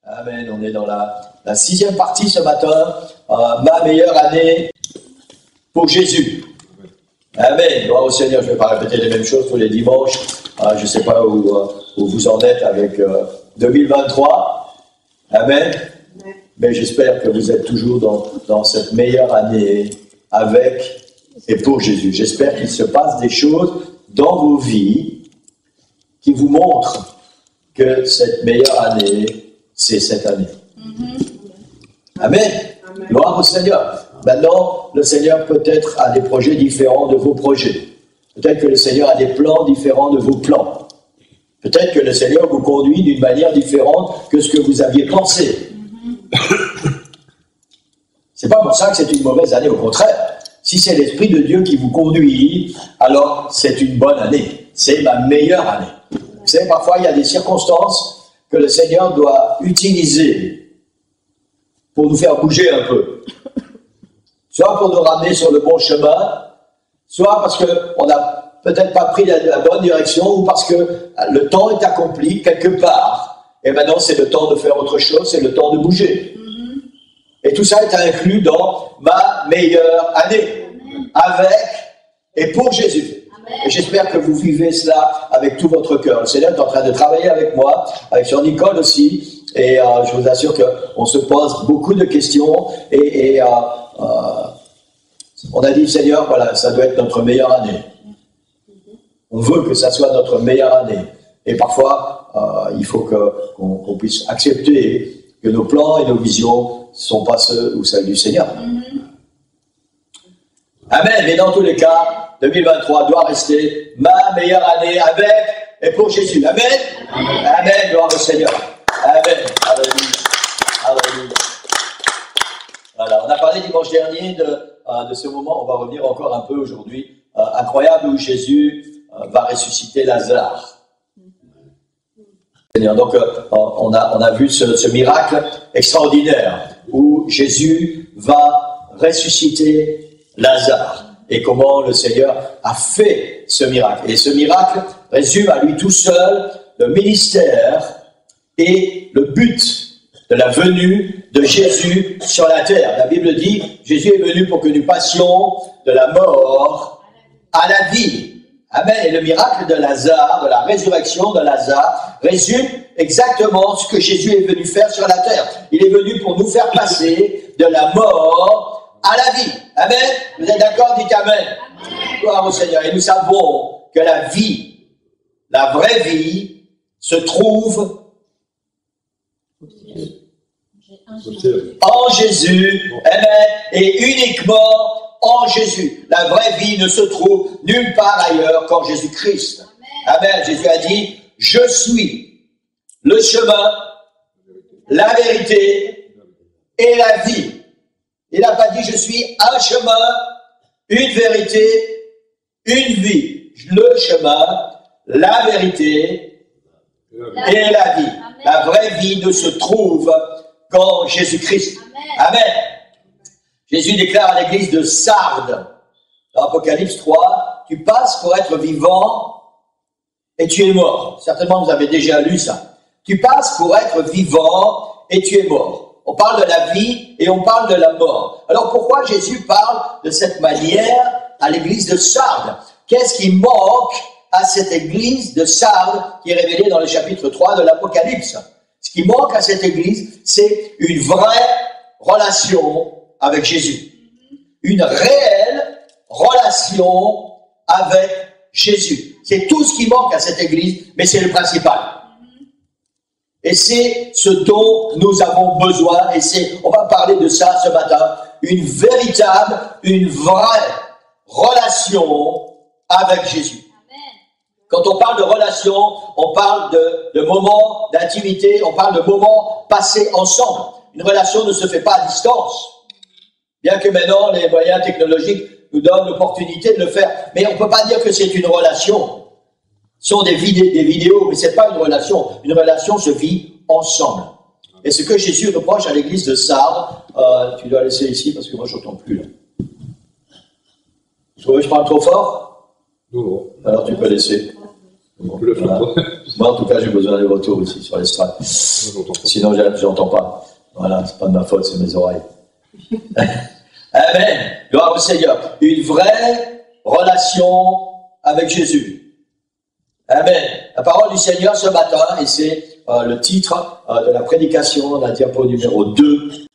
Amen. On est dans la sixième partie ce matin. Ma meilleure année pour Jésus. Amen. Gloire au Seigneur. Je ne vais pas répéter les mêmes choses tous les dimanches. Je ne sais pas où vous en êtes avec 2023. Amen. Mais j'espère que vous êtes toujours dans cette meilleure année avec et pour Jésus. J'espère qu'il se passe des choses dans vos vies qui vous montrent que cette meilleure année, c'est cette année. Amen. Gloire au Seigneur. Maintenant, le Seigneur peut-être a des projets différents de vos projets. Peut-être que le Seigneur a des plans différents de vos plans. Peut-être que le Seigneur vous conduit d'une manière différente que ce que vous aviez pensé. C'est pas pour ça que c'est une mauvaise année, au contraire. Si c'est l'Esprit de Dieu qui vous conduit, alors c'est une bonne année. C'est ma meilleure année. Vous savez, parfois, il y a des circonstances que le Seigneur doit utiliser pour nous faire bouger un peu. Soit pour nous ramener sur le bon chemin, soit parce qu'on n'a peut-être pas pris la bonne direction, ou parce que le temps est accompli quelque part. Et maintenant, c'est le temps de faire autre chose, c'est le temps de bouger. Et tout ça est inclus dans ma meilleure année, avec et pour Jésus. Et j'espère que vous vivez cela avec tout votre cœur. Le Seigneur est en train de travailler avec moi, avec sur Nicole aussi, et je vous assure qu'on se pose beaucoup de questions, et on a dit, Seigneur, voilà, ça doit être notre meilleure année. On veut que ça soit notre meilleure année. Et parfois, il faut qu'on puisse accepter que nos plans et nos visions ne sont pas ceux ou celles du Seigneur. Amen. Mais dans tous les cas, 2023 doit rester ma meilleure année avec et pour Jésus. Amen. Amen. Amen. Gloire au Seigneur. Amen. Alléluia. Alléluia. Voilà. On a parlé dimanche dernier de ce moment. On va revenir encore un peu aujourd'hui. Incroyable, où Jésus va ressusciter Lazare. Donc, on a vu ce miracle extraordinaire où Jésus va ressusciter Lazare, et comment le Seigneur a fait ce miracle. Et ce miracle résume à lui tout seul le ministère et le but de la venue de Jésus sur la terre. La Bible dit, Jésus est venu pour que nous passions de la mort à la vie. Amen. Et le miracle de Lazare, de la résurrection de Lazare, résume exactement ce que Jésus est venu faire sur la terre. Il est venu pour nous faire passer de la mort à la vie. Amen. Vous êtes d'accord? Dites Amen. Gloire au Seigneur. Et nous savons que la vie, la vraie vie, se trouve en Jésus. Amen. Et uniquement en Jésus. La vraie vie ne se trouve nulle part ailleurs qu'en Jésus-Christ. Amen. Jésus a dit, je suis le chemin, la vérité et la vie. Il n'a pas dit, je suis un chemin, une vérité, une vie. Le chemin, la vérité et la vie. La vraie vie ne se trouve qu'en Jésus-Christ. Amen. Jésus déclare à l'église de Sardes, dans Apocalypse 3, tu passes pour être vivant et tu es mort. Certainement, vous avez déjà lu ça. Tu passes pour être vivant et tu es mort. On parle de la vie et on parle de la mort. Alors pourquoi Jésus parle de cette manière à l'église de Sardes? Qu'est-ce qui manque à cette église de Sardes qui est révélée dans le chapitre 3 de l'Apocalypse? Ce qui manque à cette église, c'est une vraie relation avec Jésus. Une réelle relation avec Jésus. C'est tout ce qui manque à cette église, mais c'est le principal. Et c'est ce dont nous avons besoin, et on va parler de ça ce matin, une véritable, une vraie relation avec Jésus. Quand on parle de relation, on parle de moments d'intimité, on parle de moments passés ensemble. Une relation ne se fait pas à distance. Bien que maintenant, les moyens technologiques nous donnent l'opportunité de le faire. Mais on ne peut pas dire que c'est une relation. Ce sont des vidéos, mais ce n'est pas une relation. Une relation se vit ensemble. Et ce que Jésus reproche à l'église de Sardes, tu dois laisser ici parce que moi je n'entends plus. Là. Vous trouvez que je parle trop fort? Non. Alors tu peux laisser. On peut le faire. Moi, en tout cas, j'ai besoin de retour ici sur l'estrade. Sinon, j'entends pas. Voilà, c'est pas de ma faute, c'est mes oreilles. Amen. Gloire au Seigneur. Une vraie relation avec Jésus. Amen. La parole du Seigneur ce matin, et c'est le titre de la prédication, la diapo numéro 2.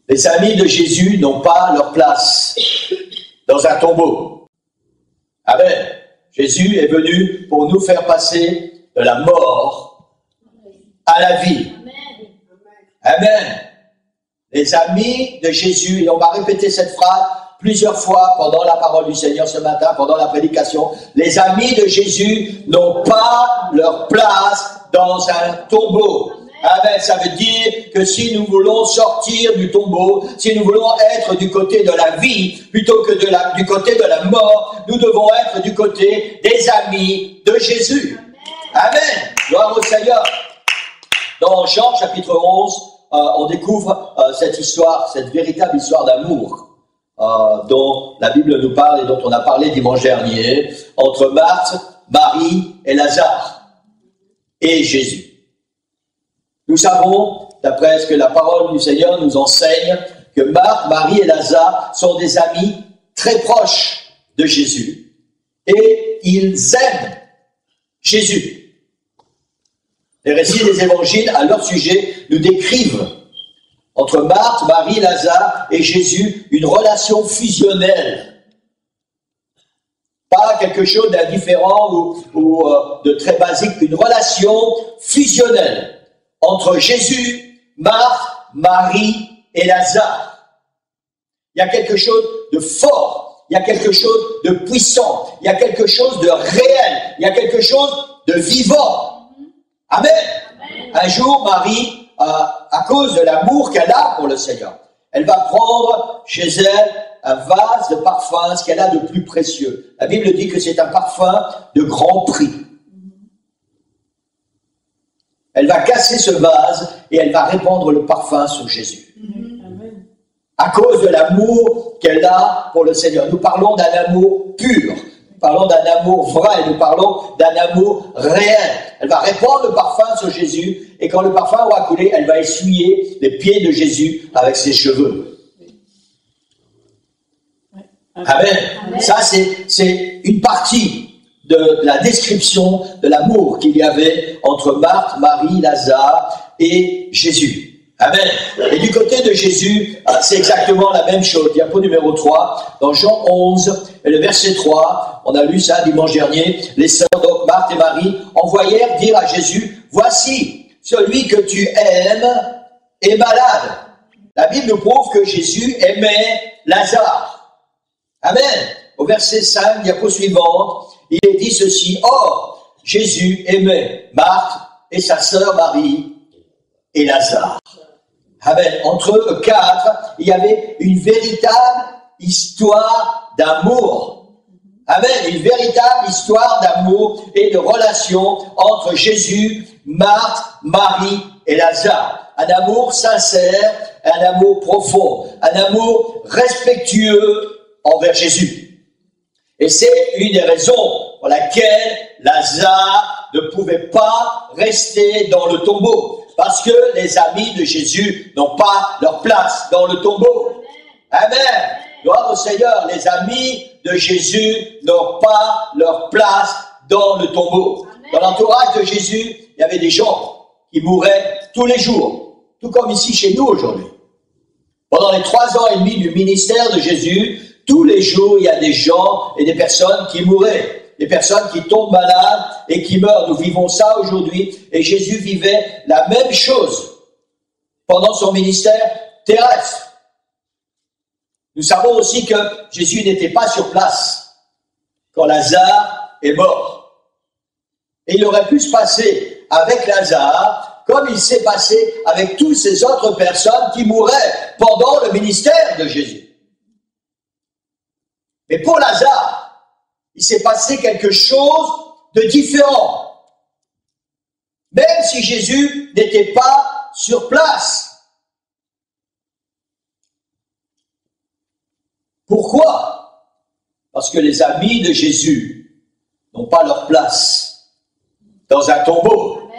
Les amis de Jésus n'ont pas leur place dans un tombeau. Amen. Jésus est venu pour nous faire passer de la mort à la vie. Amen. Les amis de Jésus, et on va répéter cette phrase plusieurs fois pendant la parole du Seigneur ce matin, pendant la prédication. Les amis de Jésus n'ont pas leur place dans un tombeau. Amen. Ça veut dire que si nous voulons sortir du tombeau, si nous voulons être du côté de la vie, plutôt que du côté de la mort, nous devons être du côté des amis de Jésus. Amen. Gloire au Seigneur. Dans Jean chapitre 11, on découvre cette histoire, cette véritable histoire d'amour dont la Bible nous parle et dont on a parlé dimanche dernier, entre Marthe, Marie et Lazare et Jésus. Nous savons, d'après ce que la parole du Seigneur nous enseigne, que Marthe, Marie et Lazare sont des amis très proches de Jésus et ils aiment Jésus. Les récits des évangiles à leur sujet nous décrivent entre Marthe, Marie, Lazare et Jésus une relation fusionnelle. Pas quelque chose d'indifférent ou de très basique, une relation fusionnelle entre Jésus, Marthe, Marie et Lazare. Il y a quelque chose de fort, il y a quelque chose de puissant, il y a quelque chose de réel, il y a quelque chose de vivant. Amen. Amen. Un jour, Marie, à cause de l'amour qu'elle a pour le Seigneur, elle va prendre chez elle un vase de parfum, ce qu'elle a de plus précieux. La Bible dit que c'est un parfum de grand prix. Elle va casser ce vase et elle va répandre le parfum sur Jésus. Amen. À cause de l'amour qu'elle a pour le Seigneur. Nous parlons d'un amour pur. Nous parlons d'un amour vrai. Nous parlons d'un amour réel. Elle va répandre le parfum sur Jésus et quand le parfum aura coulé, elle va essuyer les pieds de Jésus avec ses cheveux. Amen. Amen. Ça, c'est une partie de la description de l'amour qu'il y avait entre Marthe, Marie, Lazare et Jésus. Amen. Et du côté de Jésus, c'est exactement la même chose. Diapo numéro 3, dans Jean 11, et le verset 3, on a lu ça dimanche dernier, les sœurs, donc Marthe et Marie, envoyèrent dire à Jésus, « Voici, celui que tu aimes est malade. » La Bible nous prouve que Jésus aimait Lazare. Amen. Au verset 5, diapo suivante, il est dit ceci, « Or, Jésus aimait Marthe et sa sœur Marie et Lazare. » Amen. Entre eux quatre, il y avait une véritable histoire d'amour. Amen. Une véritable histoire d'amour et de relation entre Jésus, Marthe, Marie et Lazare. Un amour sincère, un amour profond, un amour respectueux envers Jésus. Et c'est une des raisons pour laquelle Lazare ne pouvait pas rester dans le tombeau. Parce que les amis de Jésus n'ont pas leur place dans le tombeau. Amen. Gloire au Seigneur. Les amis de Jésus n'ont pas leur place dans le tombeau. Dans l'entourage de Jésus, il y avait des gens qui mouraient tous les jours. Tout comme ici chez nous aujourd'hui. Pendant les 3 ans et demi du ministère de Jésus, tous les jours, il y a des gens et des personnes qui mouraient. Des personnes qui tombent malades et qui meurent. Nous vivons ça aujourd'hui. Et Jésus vivait la même chose pendant son ministère terrestre. Nous savons aussi que Jésus n'était pas sur place quand Lazare est mort. Et il aurait pu se passer avec Lazare comme il s'est passé avec toutes ces autres personnes qui mouraient pendant le ministère de Jésus. Mais pour Lazare, il s'est passé quelque chose de différent. Même si Jésus n'était pas sur place. Pourquoi? Parce que les amis de Jésus n'ont pas leur place dans un tombeau.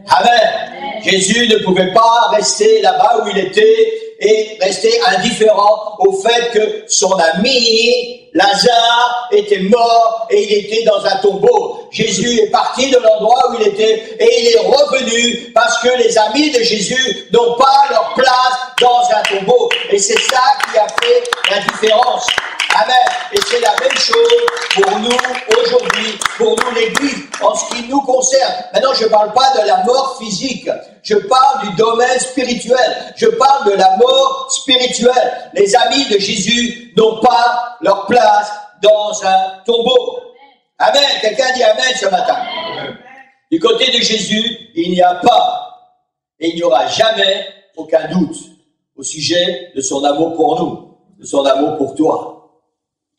Amen. Jésus ne pouvait pas rester là-bas où il était et rester indifférent au fait que son ami Lazare était mort et il était dans un tombeau. Jésus est parti de l'endroit où il était et il est revenu parce que les amis de Jésus n'ont pas leur place dans un tombeau. Et c'est ça qui a fait la différence. Amen. Et c'est la même chose pour nous aujourd'hui, pour nous l'Église, en ce qui nous concerne. Maintenant, je ne parle pas de la mort physique. Je parle du domaine spirituel. Je parle de la mort spirituelle. Les amis de Jésus n'ont pas leur place dans un tombeau. Amen. Quelqu'un dit Amen ce matin. Amen. Du côté de Jésus, il n'y a pas et il n'y aura jamais aucun doute au sujet de son amour pour nous, de son amour pour toi.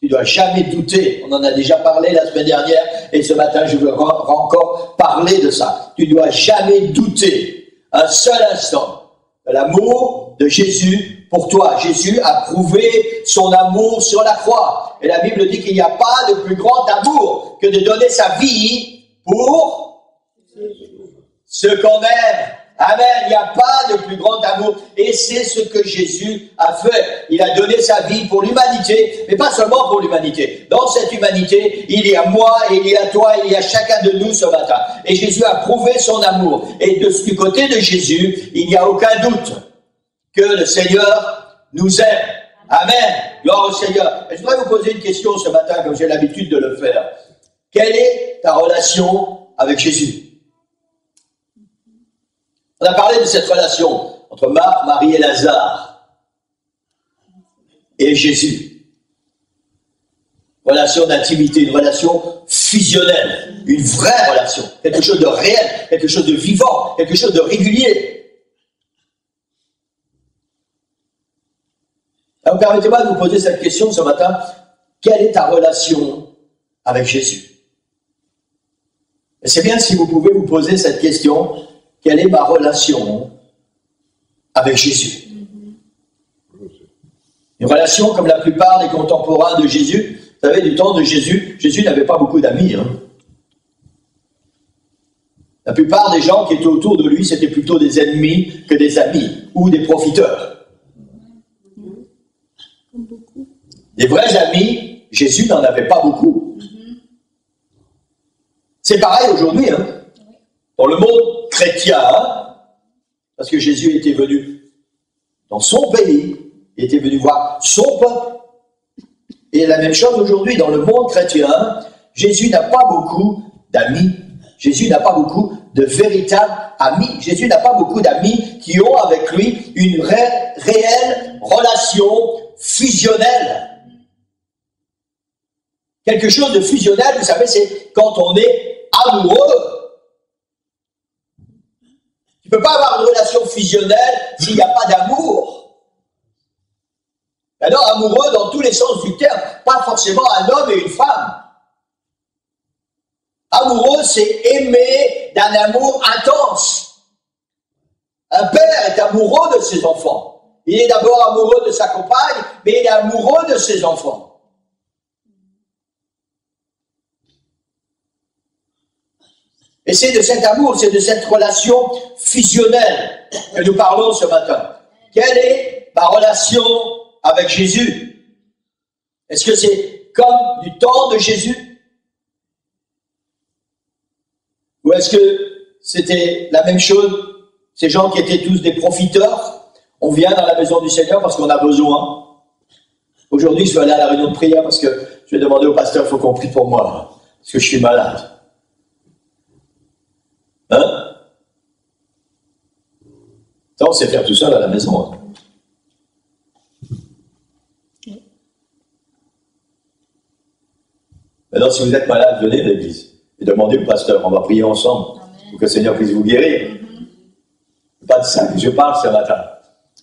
Tu ne dois jamais douter. On en a déjà parlé la semaine dernière et ce matin, je veux encore parler de ça. Tu ne dois jamais douter un seul instant de l'amour de Jésus pour toi. Jésus a prouvé son amour sur la croix. Et la Bible dit qu'il n'y a pas de plus grand amour que de donner sa vie pour ceux qu'on aime. Amen. Il n'y a pas de plus grand amour. Et c'est ce que Jésus a fait. Il a donné sa vie pour l'humanité, mais pas seulement pour l'humanité. Dans cette humanité, il y a moi, et il y a toi, et il y a chacun de nous ce matin. Et Jésus a prouvé son amour. Et du côté de Jésus, il n'y a aucun doute que le Seigneur nous aime. Amen. Gloire au Seigneur. Et je voudrais vous poser une question ce matin, comme j'ai l'habitude de le faire. Quelle est ta relation avec Jésus? On a parlé de cette relation entre Marthe, Marie et Lazare et Jésus. Relation d'intimité, une relation fusionnelle, une vraie relation, quelque chose de réel, quelque chose de vivant, quelque chose de régulier. Alors permettez-moi de vous poser cette question ce matin. Quelle est ta relation avec Jésus? Et c'est bien si vous pouvez vous poser cette question. Quelle est ma relation avec Jésus? Une relation comme la plupart des contemporains de Jésus. Vous savez, du temps de Jésus, Jésus n'avait pas beaucoup d'amis. La plupart des gens qui étaient autour de lui, c'était plutôt des ennemis que des amis ou des profiteurs. Des vrais amis, Jésus n'en avait pas beaucoup. C'est pareil aujourd'hui. Dans le monde chrétien, parce que Jésus était venu dans son pays, il était venu voir son peuple. Et la même chose aujourd'hui, dans le monde chrétien, Jésus n'a pas beaucoup d'amis. Jésus n'a pas beaucoup de véritables amis. Jésus n'a pas beaucoup d'amis qui ont avec lui une réelle relation fusionnelle. Quelque chose de fusionnel, vous savez, c'est quand on est amoureux. Tu ne peux pas avoir une relation fusionnelle s'il n'y a pas d'amour. Alors, amoureux dans tous les sens du terme, pas forcément un homme et une femme. Amoureux, c'est aimer d'un amour intense. Un père est amoureux de ses enfants. Il est d'abord amoureux de sa compagne, mais il est amoureux de ses enfants. Et c'est de cet amour, c'est de cette relation fusionnelle que nous parlons ce matin. Quelle est ma relation avec Jésus? Est-ce que c'est comme du temps de Jésus? Ou est-ce que c'était la même chose? Ces gens qui étaient tous des profiteurs, on vient dans la maison du Seigneur parce qu'on a besoin. Aujourd'hui, je suis allé à la réunion de prière parce que je vais demander au pasteur, il faut qu'on prie pour moi, parce que je suis malade. Ça, on sait faire tout seul à la maison. Maintenant, si vous êtes malade, venez à l'église et demandez au pasteur. On va prier ensemble pour que le Seigneur puisse vous guérir. C'est pas de ça que je parle ce matin.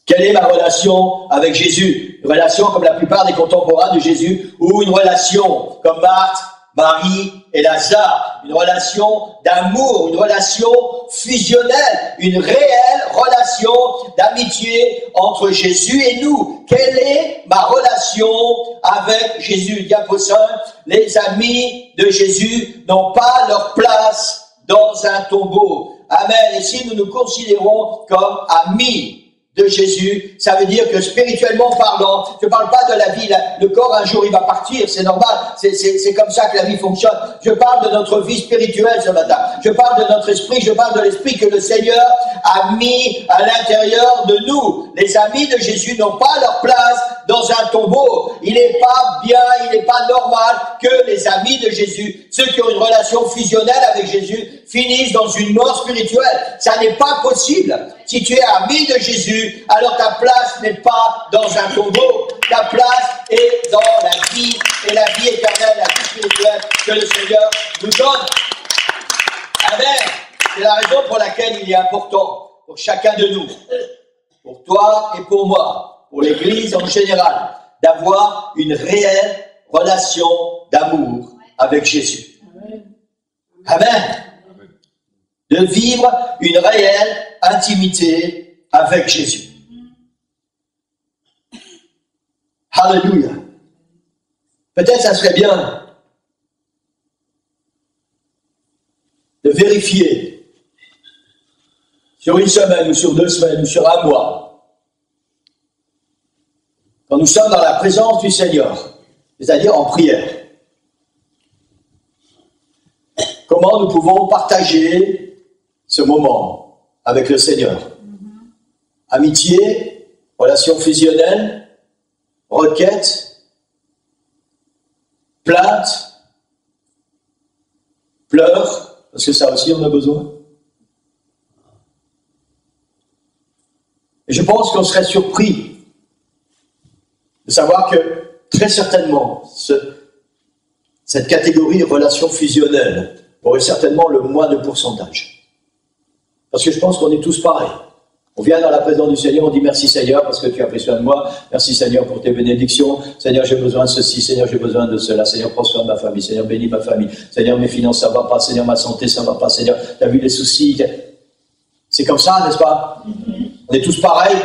Quelle est ma relation avec Jésus? Une relation comme la plupart des contemporains de Jésus, ou une relation comme Marthe, Marie et Lazare, une relation d'amour, une relation fusionnelle, une réelle relation d'amitié entre Jésus et nous. Quelle est ma relation avec Jésus? Diapo 5, les amis de Jésus n'ont pas leur place dans un tombeau. Amen. Et si nous nous considérons comme amis de Jésus, ça veut dire que spirituellement parlant, je ne parle pas de la vie, le corps un jour il va partir, c'est normal, c'est comme ça que la vie fonctionne. Je parle de notre vie spirituelle ce matin, je parle de notre esprit, je parle de l'esprit que le Seigneur a mis à l'intérieur de nous. Les amis de Jésus n'ont pas leur place dans un tombeau. Il n'est pas bien, il n'est pas normal que les amis de Jésus, ceux qui ont une relation fusionnelle avec Jésus, finissent dans une mort spirituelle. Ça n'est pas possible. Si tu es ami de Jésus, alors ta place n'est pas dans un tombeau. Ta place est dans la vie, et la vie éternelle, la vie spirituelle que le Seigneur nous donne. Amen. C'est la raison pour laquelle il est important pour chacun de nous, pour toi et pour moi, pour l'Église en général, d'avoir une réelle relation d'amour avec Jésus. Amen. De vivre une réelle intimité avec Jésus. Alléluia. Peut-être ça serait bien de vérifier sur une semaine ou sur 2 semaines ou sur un mois, quand nous sommes dans la présence du Seigneur, c'est-à-dire en prière, comment nous pouvons partager ce moment avec le Seigneur. Amitié, relation fusionnelle, requête, plainte, pleurs, parce que ça aussi on a besoin. Et je pense qu'on serait surpris de savoir que très certainement cette catégorie de relation fusionnelle aurait certainement le moins de pourcentage. Parce que je pense qu'on est tous pareils. On vient dans la présence du Seigneur, on dit merci Seigneur parce que tu as pris soin de moi. Merci Seigneur pour tes bénédictions. Seigneur, j'ai besoin de ceci. Seigneur, j'ai besoin de cela. Seigneur, prospère ma famille. Seigneur, bénis ma famille. Seigneur, mes finances, ça va pas. Seigneur, ma santé, ça va pas. Seigneur, tu as vu les soucis. C'est comme ça, n'est-ce pas? On est tous pareils.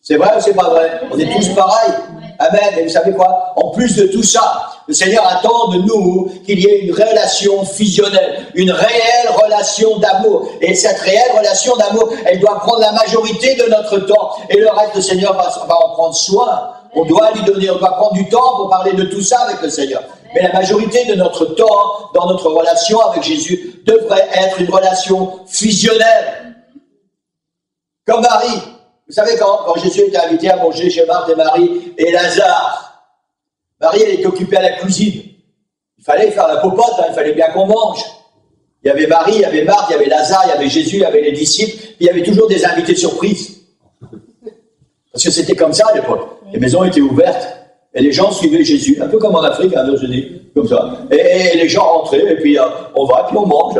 C'est vrai ou c'est pas vrai? On est tous pareils. Amen. Et vous savez quoi? En plus de tout ça, le Seigneur attend de nous qu'il y ait une relation fusionnelle, une réelle relation d'amour. Et cette réelle relation d'amour, elle doit prendre la majorité de notre temps. Et le reste, le Seigneur va en prendre soin. On doit lui donner, on doit prendre du temps pour parler de tout ça avec le Seigneur. Mais la majorité de notre temps, dans notre relation avec Jésus, devrait être une relation fusionnelle. Comme Marie. Vous savez, quand Jésus était invité à manger chez Marthe et Marie et Lazare, Marie, elle était occupée à la cuisine. Il fallait faire la popote, il fallait bien qu'on mange. Il y avait Marie, il y avait Marthe, il y avait Lazare, il y avait Jésus, il y avait les disciples, puis il y avait toujours des invités surprises. Parce que c'était comme ça à l'époque. Les maisons étaient ouvertes et les gens suivaient Jésus, un peu comme en Afrique, je dis, comme ça. Et les gens rentraient et puis on va et puis on mange.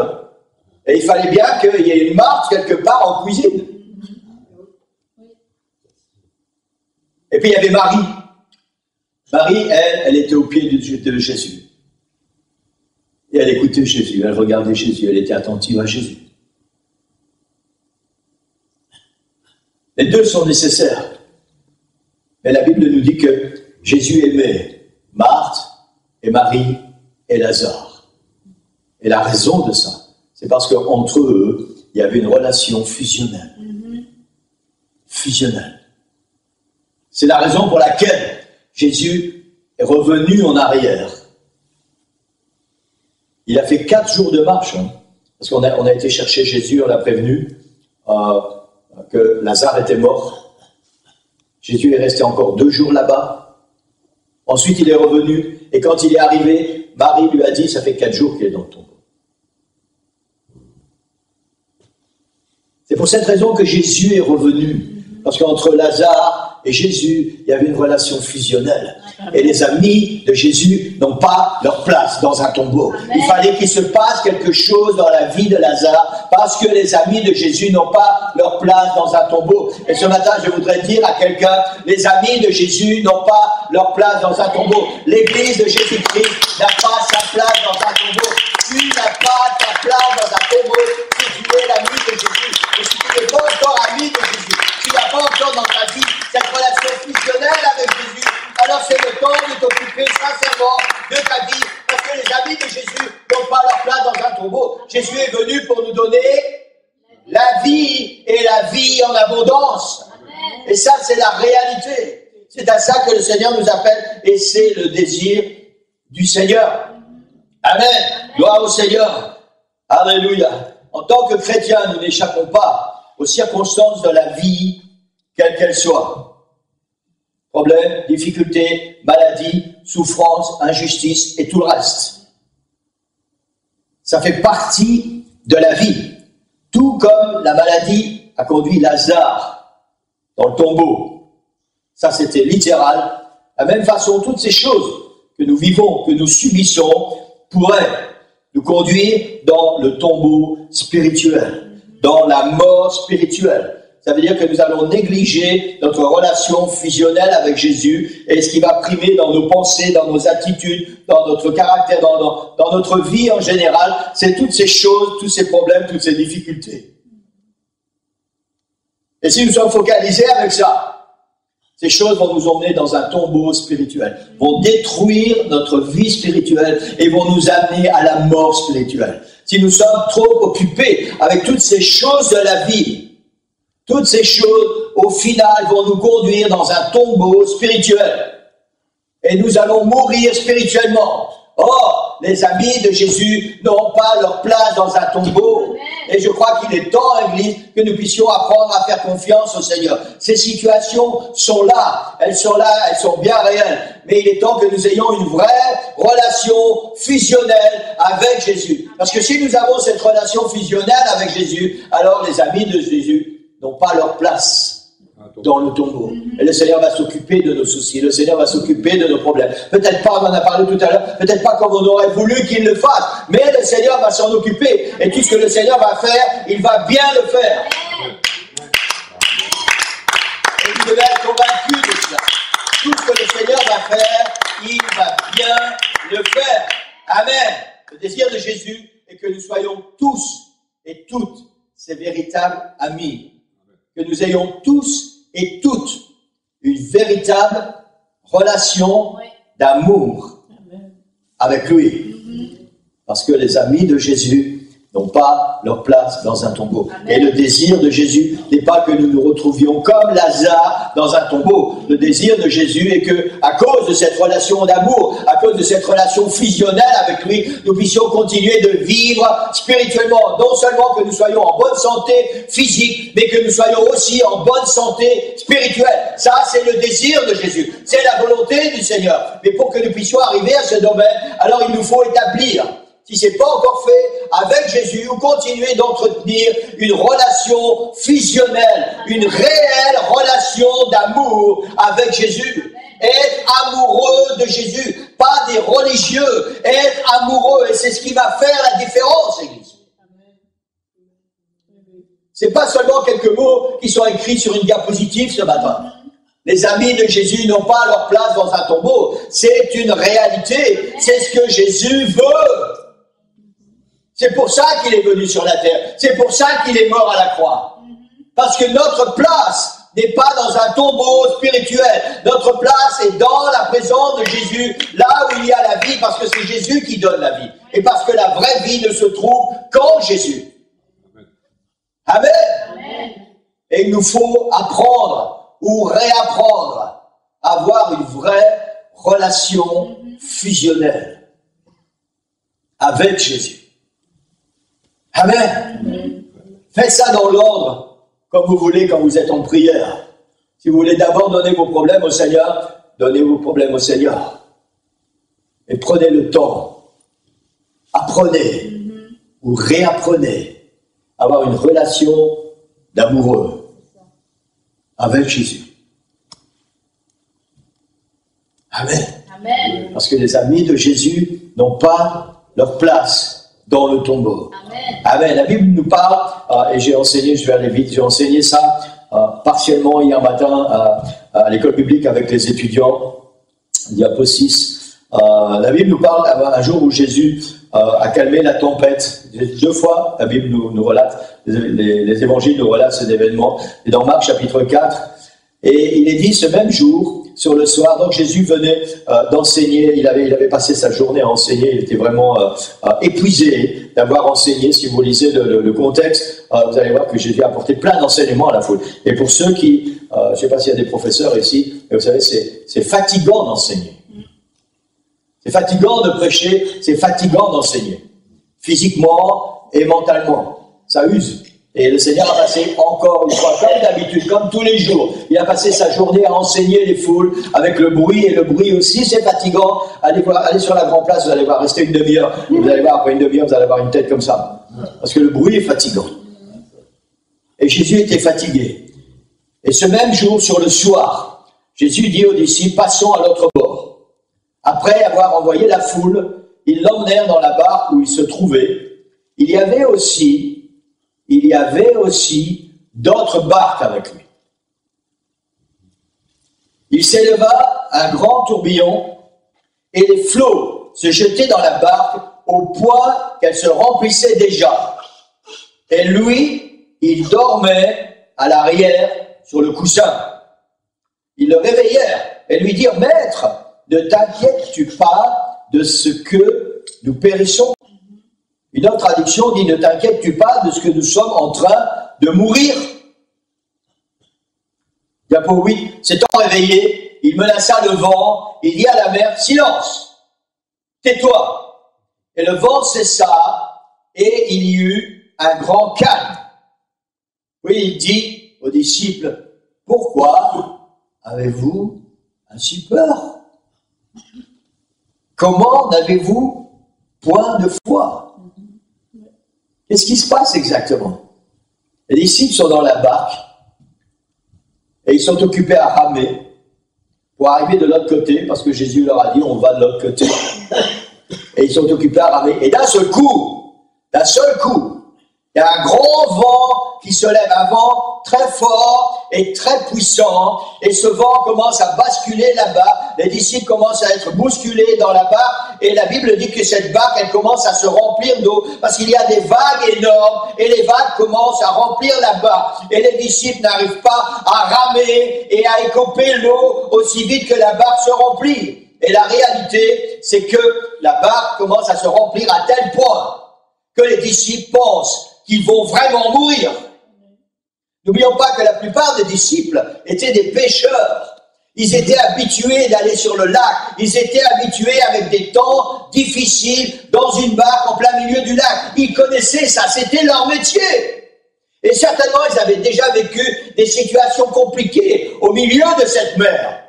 Et il fallait bien qu'il y ait une Marthe quelque part en cuisine. Et puis il y avait Marie. Marie, elle était au pied de Jésus. Et elle écoutait Jésus, elle regardait Jésus, elle était attentive à Jésus. Les deux sont nécessaires. Mais la Bible nous dit que Jésus aimait Marthe et Marie et Lazare. Et la raison de ça, c'est parce qu'entre eux, il y avait une relation fusionnelle. Fusionnelle. C'est la raison pour laquelle Jésus est revenu en arrière. Il a fait 4 jours de marche, parce qu'on a été chercher Jésus, on l'a prévenu que Lazare était mort. Jésus est resté encore 2 jours là-bas. Ensuite, il est revenu, et quand il est arrivé, Marie lui a dit, ça fait 4 jours qu'il est dans le tombeau. C'est pour cette raison que Jésus est revenu. Parce qu'entre Lazare et Jésus, il y avait une relation fusionnelle. Et les amis de Jésus n'ont pas leur place dans un tombeau. Amen. Il fallait qu'il se passe quelque chose dans la vie de Lazare, parce que les amis de Jésus n'ont pas leur place dans un tombeau. Et ce matin, je voudrais dire à quelqu'un, les amis de Jésus n'ont pas leur place dans un tombeau. L'Église de Jésus-Christ n'a pas sa place dans un tombeau. Tu n'as pas ta place dans un tombeau si tu es l'ami de Jésus. Et si tu n'es pas encore ami de Jésus, tu n'as pas encore dans ta vie cette relation fusionnelle avec Jésus, alors c'est le temps de t'occuper sincèrement de ta vie, parce que les amis de Jésus n'ont pas leur place dans un tombeau. Jésus est venu pour nous donner la vie et la vie en abondance. Et ça, c'est la réalité. C'est à ça que le Seigneur nous appelle et c'est le désir du Seigneur. Amen. Gloire au Seigneur. Alléluia. En tant que chrétiens, nous n'échappons pas aux circonstances de la vie, quelles qu'elles soient. Problèmes, difficultés, maladies, souffrances, injustices et tout le reste. Ça fait partie de la vie. Tout comme la maladie a conduit Lazare dans le tombeau. Ça, c'était littéral. De la même façon, toutes ces choses que nous vivons, que nous subissons, pourraient nous conduire dans le tombeau spirituel, dans la mort spirituelle. Ça veut dire que nous allons négliger notre relation fusionnelle avec Jésus et ce qui va primer dans nos pensées, dans nos attitudes, dans notre caractère, dans notre vie en général, c'est toutes ces choses, tous ces problèmes, toutes ces difficultés. Et si nous sommes focalisés avec ça, ces choses vont nous emmener dans un tombeau spirituel, vont détruire notre vie spirituelle et vont nous amener à la mort spirituelle. Si nous sommes trop occupés avec toutes ces choses de la vie, toutes ces choses, au final, vont nous conduire dans un tombeau spirituel. Et nous allons mourir spirituellement. Or, les amis de Jésus n'ont pas leur place dans un tombeau. Et je crois qu'il est temps, Église, que nous puissions apprendre à faire confiance au Seigneur. Ces situations sont là, elles sont bien réelles. Mais il est temps que nous ayons une vraie relation fusionnelle avec Jésus. Parce que si nous avons cette relation fusionnelle avec Jésus, alors les amis de Jésus n'ont pas leur place dans le tombeau. Et le Seigneur va s'occuper de nos soucis, le Seigneur va s'occuper de nos problèmes. Peut-être pas, on en a parlé tout à l'heure, peut-être pas comme on aurait voulu qu'il le fasse, mais le Seigneur va s'en occuper. Et tout ce que le Seigneur va faire, il va bien le faire. Et vous devez être convaincus de cela. Tout ce que le Seigneur va faire, il va bien le faire. Amen. Le désir de Jésus est que nous soyons tous et toutes ses véritables amis. Que nous ayons tous et toutes une véritable relation d'amour avec lui. Parce que les amis de Jésus n'ont pas leur place dans un tombeau. Et le désir de Jésus n'est pas que nous nous retrouvions comme Lazare dans un tombeau. Le désir de Jésus est que, à cause de cette relation d'amour, à cause de cette relation fusionnelle avec lui, nous puissions continuer de vivre spirituellement. Non seulement que nous soyons en bonne santé physique, mais que nous soyons aussi en bonne santé spirituelle. Ça, c'est le désir de Jésus. C'est la volonté du Seigneur. Mais pour que nous puissions arriver à ce domaine, alors il nous faut établir, si ce n'est pas encore fait, avec Jésus, ou continuer d'entretenir une relation fusionnelle, une réelle relation d'amour avec Jésus. Être amoureux de Jésus, pas des religieux, être amoureux, et c'est ce qui va faire la différence, Église. C'est pas seulement quelques mots qui sont écrits sur une diapositive ce matin. Les amis de Jésus n'ont pas leur place dans un tombeau. C'est une réalité. C'est ce que Jésus veut. C'est pour ça qu'il est venu sur la terre. C'est pour ça qu'il est mort à la croix. Parce que notre place n'est pas dans un tombeau spirituel. Notre place est dans la présence de Jésus, là où il y a la vie, parce que c'est Jésus qui donne la vie. Et parce que la vraie vie ne se trouve qu'en Jésus. Amen. Amen. Et il nous faut apprendre ou réapprendre à avoir une vraie relation fusionnelle avec Jésus. Amen. Amen. Faites ça dans l'ordre, comme vous voulez quand vous êtes en prière. Si vous voulez d'abord donner vos problèmes au Seigneur, donnez vos problèmes au Seigneur. Et prenez le temps. Apprenez ou réapprenez à avoir une relation d'amoureux avec Jésus. Amen. Amen. Parce que les amis de Jésus n'ont pas leur place dans le tombeau. Amen. Amen. La Bible nous parle, et j'ai enseigné, je vais aller vite, j'ai enseigné ça partiellement hier matin à l'école publique avec les étudiants, diapo 6. La Bible nous parle un jour où Jésus a calmé la tempête. 2 fois, la Bible nous relate, les évangiles nous relatent cet événement. Et dans Marc chapitre 4, et il est dit ce même jour, sur le soir. Donc Jésus venait d'enseigner, il avait passé sa journée à enseigner, il était vraiment épuisé d'avoir enseigné. Si vous lisez le contexte, vous allez voir que Jésus a apporté plein d'enseignements à la foule. Et pour ceux qui, je ne sais pas s'il y a des professeurs ici, mais vous savez, c'est fatigant d'enseigner. C'est fatigant de prêcher, c'est fatigant d'enseigner. Physiquement et mentalement, ça use. Et le Seigneur a passé encore une fois, comme d'habitude, comme tous les jours, il a passé sa journée à enseigner les foules avec le bruit, et le bruit aussi, c'est fatigant. Allez sur la grande place, vous allez voir, rester une demi-heure, vous allez voir, après une demi-heure, vous allez avoir une tête comme ça. Parce que le bruit est fatigant. Et Jésus était fatigué. Et ce même jour, sur le soir, Jésus dit aux disciples, passons à l'autre bord. Après avoir envoyé la foule, ils l'emmenèrent dans la barque où il se trouvait. Il y avait aussi d'autres barques avec lui. Il s'éleva un grand tourbillon et les flots se jetaient dans la barque au point qu'elle se remplissait déjà. Et lui, il dormait à l'arrière sur le coussin. Ils le réveillèrent et lui dirent, « Maître, ne t'inquiètes-tu pas de ce que nous périssons ?» Une autre traduction dit, ne t'inquiètes-tu pas de ce que nous sommes en train de mourir? Diapo 8, s'étant réveillé, il menaça le vent, il dit à la mer, silence, tais-toi. Et le vent cessa, et il y eut un grand calme. Oui, il dit aux disciples, pourquoi avez-vous ainsi peur? Comment n'avez-vous point de foi? Qu'est-ce qui se passe exactement? Les disciples sont dans la barque et ils sont occupés à ramer pour arriver de l'autre côté, parce que Jésus leur a dit on va de l'autre côté. Et ils sont occupés à ramer. Et d'un seul coup, il y a un grand vent qui se lève, un vent très fort et très puissant, et ce vent commence à basculer là-bas, les disciples commencent à être bousculés dans la barque, et la Bible dit que cette barque, elle commence à se remplir d'eau, parce qu'il y a des vagues énormes, et les vagues commencent à remplir la barque, et les disciples n'arrivent pas à ramer et à écoper l'eau aussi vite que la barque se remplit. Et la réalité, c'est que la barque commence à se remplir à tel point que les disciples pensent qu'ils vont vraiment mourir. N'oublions pas que la plupart des disciples étaient des pêcheurs. Ils étaient habitués d'aller sur le lac. Ils étaient habitués avec des temps difficiles dans une barque en plein milieu du lac. Ils connaissaient ça, c'était leur métier. Et certainement, ils avaient déjà vécu des situations compliquées au milieu de cette mer.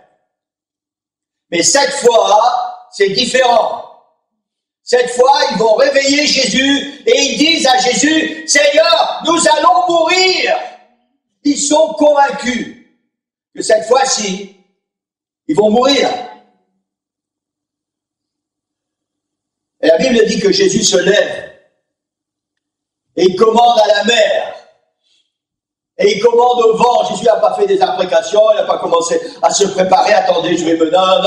Mais cette fois, c'est différent. Cette fois, ils vont réveiller Jésus et ils disent à Jésus, « Seigneur, nous allons mourir !» Ils sont convaincus que cette fois-ci, ils vont mourir. Et la Bible dit que Jésus se lève et il commande à la mer. Et il commande au vent. Jésus n'a pas fait des imprécations, il n'a pas commencé à se préparer. Attendez, je vais me... Non.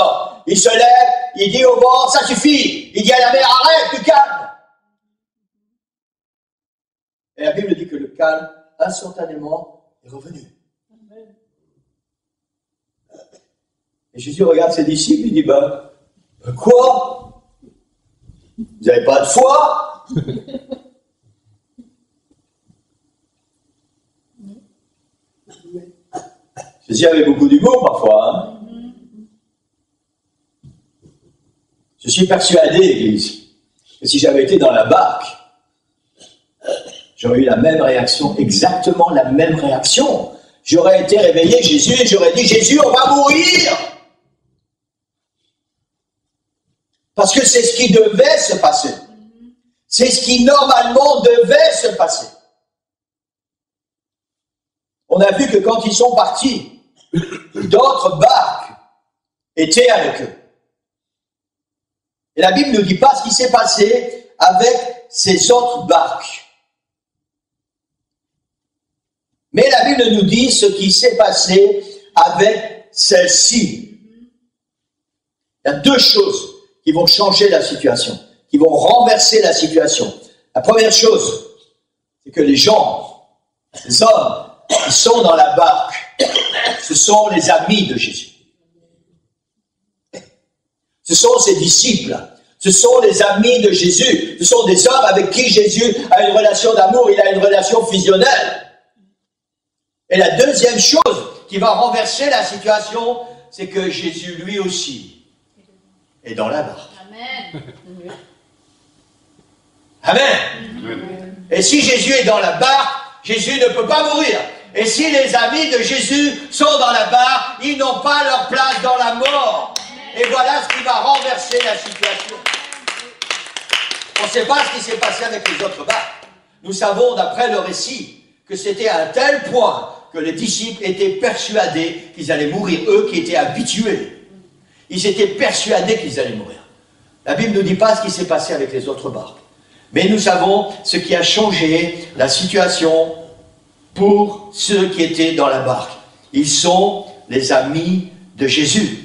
Il se lève, il dit au vent, ça suffit. Il dit à la mer, arrête, tu calmes. Et la Bible dit que le calme, instantanément, est revenu. Et Jésus regarde ses disciples, il dit, quoi? Vous n'avez pas de foi? Jésus avait beaucoup d'humour parfois. Hein? Je suis persuadé, Église, que si j'avais été dans la barque, j'aurais eu la même réaction, exactement la même réaction. J'aurais été réveillé Jésus et j'aurais dit, Jésus, on va mourir! Parce que c'est ce qui devait se passer. C'est ce qui normalement devait se passer. On a vu que quand ils sont partis, d'autres barques étaient avec eux. Et la Bible ne dit pas ce qui s'est passé avec ces autres barques. Mais la Bible nous dit ce qui s'est passé avec celle-ci. Il y a deux choses qui vont changer la situation, qui vont renverser la situation. La première chose, c'est que les gens, les hommes, qui sont dans la barque, ce sont les amis de Jésus. Ce sont ses disciples. Ce sont les amis de Jésus. Ce sont des hommes avec qui Jésus a une relation d'amour. Il a une relation fusionnelle. Et la deuxième chose qui va renverser la situation, c'est que Jésus, lui aussi, est dans la barque. Amen. Amen. Et si Jésus est dans la barque, Jésus ne peut pas mourir. Et si les amis de Jésus sont dans la barque, ils n'ont pas leur place dans la mort. Et voilà ce qui va renverser la situation. On ne sait pas ce qui s'est passé avec les autres barques. Nous savons, d'après le récit, que c'était à un tel point que les disciples étaient persuadés qu'ils allaient mourir, eux qui étaient habitués. Ils étaient persuadés qu'ils allaient mourir. La Bible ne nous dit pas ce qui s'est passé avec les autres barques. Mais nous savons ce qui a changé la situation pour ceux qui étaient dans la barque. Ils sont les amis de Jésus.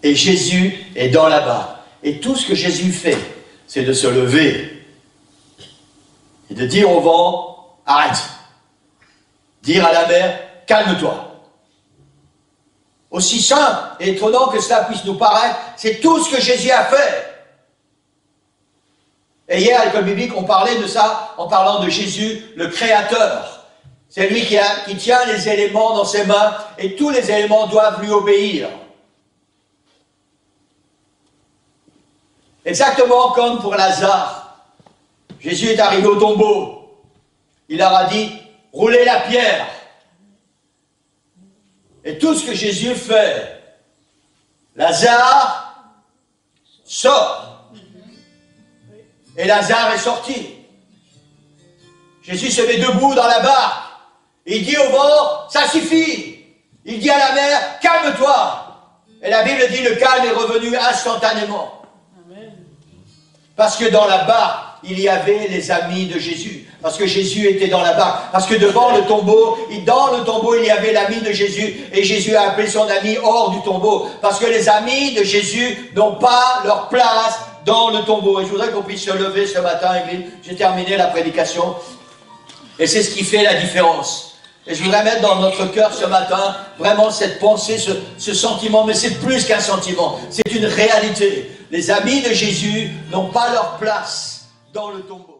Et Jésus est dans la barque. Et tout ce que Jésus fait, c'est de se lever et de dire au vent, arrête. Dire à la mer, calme-toi. Aussi simple et étonnant que cela puisse nous paraître, c'est tout ce que Jésus a fait. Et hier, à l'école biblique, on parlait de ça en parlant de Jésus, le Créateur. C'est lui qui tient les éléments dans ses mains et tous les éléments doivent lui obéir. Exactement comme pour Lazare. Jésus est arrivé au tombeau. Il leur a dit, roulez la pierre. Et tout ce que Jésus fait, Lazare sort. Et Lazare est sorti. Jésus se met debout dans la barque. Il dit au vent, ça suffit. Il dit à la mer, calme-toi. Et la Bible dit, le calme est revenu instantanément. Parce que dans la barque, il y avait les amis de Jésus. Parce que Jésus était dans la barque. Parce que devant le tombeau, dans le tombeau, il y avait l'ami de Jésus. Et Jésus a appelé son ami hors du tombeau. Parce que les amis de Jésus n'ont pas leur place dans le tombeau. Et je voudrais qu'on puisse se lever ce matin, Église. J'ai terminé la prédication. Et c'est ce qui fait la différence. Et je voudrais mettre dans notre cœur ce matin vraiment cette pensée, ce sentiment. Mais c'est plus qu'un sentiment. C'est une réalité. Les amis de Jésus n'ont pas leur place dans le tombeau.